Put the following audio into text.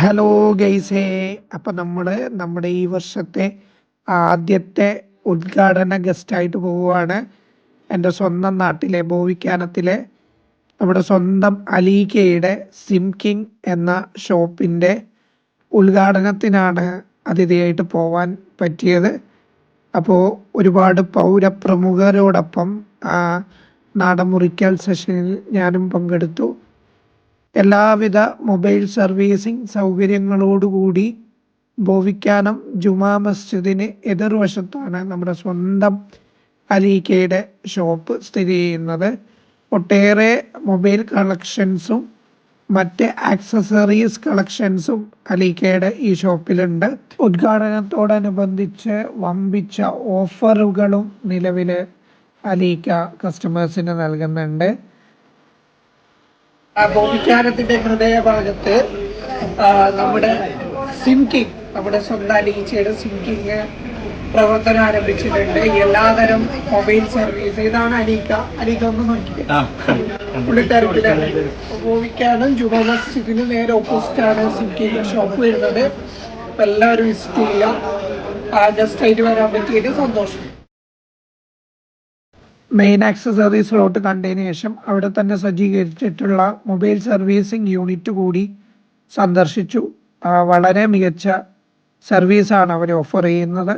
Hello ഗൈസേ. അപ്പം നമ്മുടെ ഈ വർഷത്തെ ആദ്യത്തെ ഉദ്ഘാടന ഗസ്റ്റായിട്ട് പോവുകയാണ്. എൻ്റെ സ്വന്തം നാട്ടിലെ ബോവിക്കാനത്തിലെ നമ്മുടെ സ്വന്തം അലീക്കയുടെ സിം കിങ് എന്ന ഷോപ്പിൻ്റെ ഉദ്ഘാടനത്തിനാണ് അതിഥിയായിട്ട് പോവാൻ പറ്റിയത്. അപ്പോൾ ഒരുപാട് പൗരപ്രമുഖരോടൊപ്പം നാടൻ മുറിക്കൽ സെഷനിൽ ഞാനും പങ്കെടുത്തു. എല്ലാവിധ മൊബൈൽ സർവീസിംഗ് സൗകര്യങ്ങളോടുകൂടി ബോവിക്കാനം ജുമാ മസ്ജിദിന് എതിർവശത്താണ് നമ്മുടെ സ്വന്തം അലീക്കയുടെ ഷോപ്പ് സ്ഥിതി ചെയ്യുന്നത്. ഒട്ടേറെ മൊബൈൽ കളക്ഷൻസും മറ്റ് ആക്സസറീസ് കളക്ഷൻസും അലീക്കയുടെ ഈ ഷോപ്പിലുണ്ട്. ഉദ്ഘാടനത്തോടനുബന്ധിച്ച് വമ്പിച്ച ഓഫറുകളും നിലവിൽ അലീക്ക കസ്റ്റമേഴ്സിന് നൽകുന്നുണ്ട്. ബോവിക്കാനത്തിന്റെ ഹൃദയഭാഗത്ത് നമ്മുടെ സിം കിങ്, നമ്മുടെ സ്വന്തം അലീച്ചയുടെ സിം കിങ് പ്രവർത്തനം ആരംഭിച്ചിട്ടുണ്ട്. എല്ലാതരം മൊബൈൽ സർവീസ്. ഇതാണ് അലീക്ക ഒന്ന് നോക്കി പുള്ളിക്കാരത്തിലാണ്. ബോവിക്കാനം ജുമാ മസ്ജിദിന് നേരെ ഓപ്പോസിറ്റാണ് സിം കിങ് ഷോപ്പ് വരുന്നത്. അപ്പം എല്ലാവരും വിസിറ്റ് ചെയ്യുക. ജസ്റ്റ് ആയിട്ട് വരാൻ പറ്റിയിട്ട് സന്തോഷം. മെയിൻ ആക്സസറീസ് സ്ലോട്ട് കണ്ടതിന് ശേഷം അവിടെ തന്നെ സജ്ജീകരിച്ചിട്ടുള്ള മൊബൈൽ സർവീസിംഗ് യൂണിറ്റ് കൂടി സന്ദർശിച്ചു. വളരെ മികച്ച സർവീസാണ് അവർ ഓഫർ ചെയ്യുന്നത്.